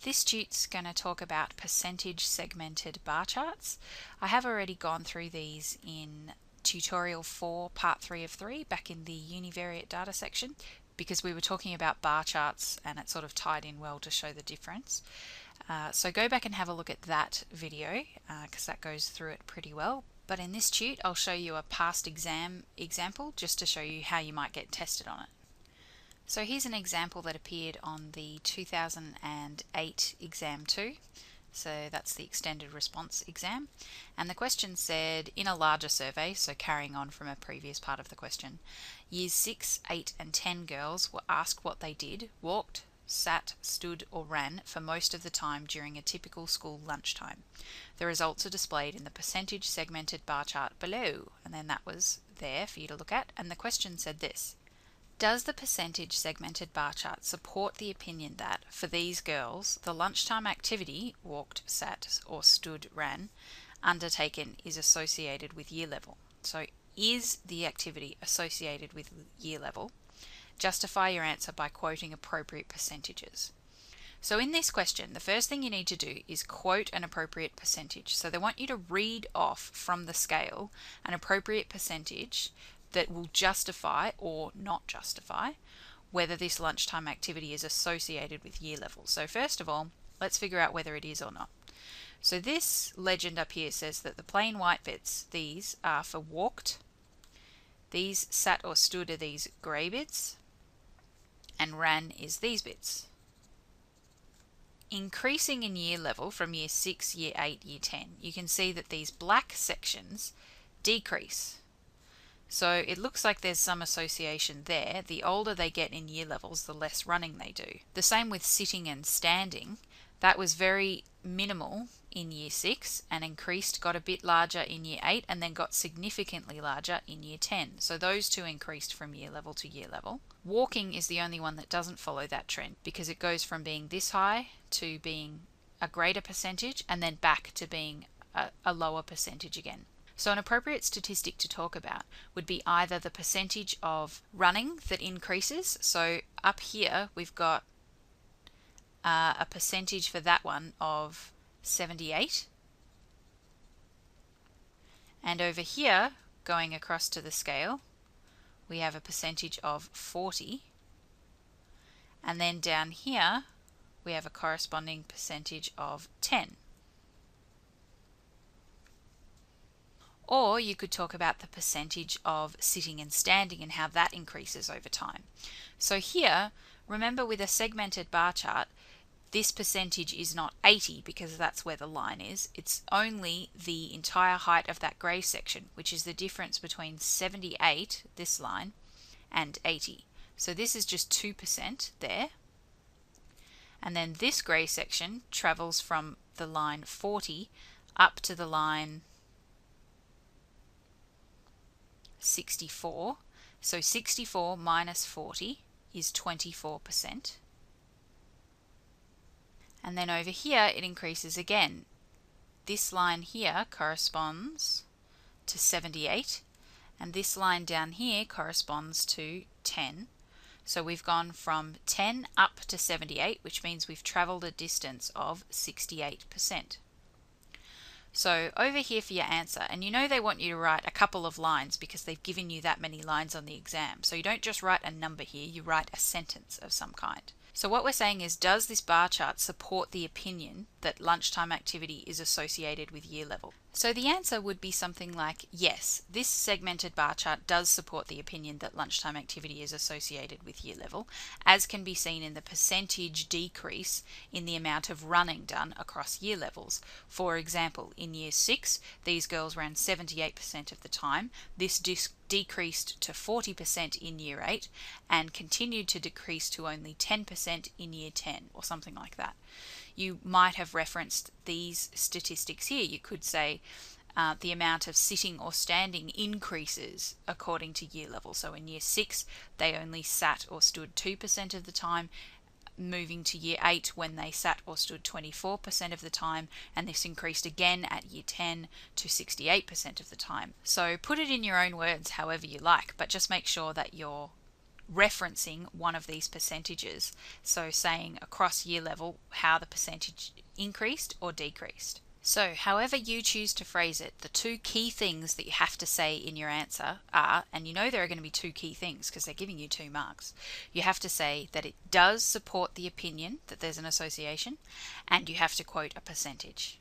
This tute's going to talk about percentage segmented bar charts. I have already gone through these in tutorial 4 part 3 of 3 back in the univariate data section because we were talking about bar charts and it sort of tied in well to show the difference. So go back and have a look at that video because that goes through it pretty well. But in this tute I'll show you a past exam example just to show you how you might get tested on it. So here's an example that appeared on the 2008 exam 2. So that's the extended response exam. And the question said, in a larger survey, so carrying on from a previous part of the question, years 6, 8 and 10 girls were asked what they did, walked, sat, stood or ran for most of the time during a typical school lunchtime. The results are displayed in the percentage segmented bar chart below. And then that was there for you to look at. And the question said this: does the percentage segmented bar chart support the opinion that, for these girls, the lunchtime activity, walked, sat or stood, ran, undertaken is associated with year level? So is the activity associated with year level? Justify your answer by quoting appropriate percentages. So in this question, the first thing you need to do is quote an appropriate percentage. So they want you to read off from the scale an appropriate percentage that will justify or not justify whether this lunchtime activity is associated with year level. So first of all, let's figure out whether it is or not. So this legend up here says that the plain white bits, these are for walked, these sat or stood are these grey bits, and ran is these bits. Increasing in year level from year 6, year 8, year 10, you can see that these black sections decrease. So it looks like there's some association there. The older they get in year levels, the less running they do. The same with sitting and standing. That was very minimal in year 6 and increased, got a bit larger in year 8 and then got significantly larger in year 10. So those two increased from year level to year level. Walking is the only one that doesn't follow that trend because it goes from being this high to being a greater percentage and then back to being a lower percentage again. So an appropriate statistic to talk about would be either the percentage of running that increases. So up here we've got a percentage for that one of 78. And over here, going across to the scale, we have a percentage of 40. And then down here, we have a corresponding percentage of 10. Or you could talk about the percentage of sitting and standing and how that increases over time. So here, remember with a segmented bar chart, this percentage is not 80 because that's where the line is. It's only the entire height of that grey section, which is the difference between 78, this line, and 80. So this is just 2% there. And then this grey section travels from the line 40 up to the line 64. So 64 minus 40 is 24%. And then over here it increases again. This line here corresponds to 78 and this line down here corresponds to 10. So we've gone from 10 up to 78, which means we've travelled a distance of 68%. So over here for your answer, and you know they want you to write a couple of lines because they've given you that many lines on the exam. So you don't just write a number here, you write a sentence of some kind. So what we're saying is, does this bar chart support the opinion that lunchtime activity is associated with year level? So the answer would be something like, yes, this segmented bar chart does support the opinion that lunchtime activity is associated with year level, as can be seen in the percentage decrease in the amount of running done across year levels. For example, in year 6, these girls ran 78% of the time. This decreased to 40% in year 8 and continued to decrease to only 10% in year 10 or something like that. You might have referenced these statistics here. You could say the amount of sitting or standing increases according to year level. So in year 6 they only sat or stood 2% of the time, moving to year 8 when they sat or stood 24% of the time, and this increased again at year 10 to 68% of the time. So put it in your own words however you like, but just make sure that you're referencing one of these percentages. So saying across year level how the percentage increased or decreased. So however you choose to phrase it, the two key things that you have to say in your answer are, and you know there are going to be two key things because they're giving you 2 marks, you have to say that it does support the opinion that there's an association, and you have to quote a percentage.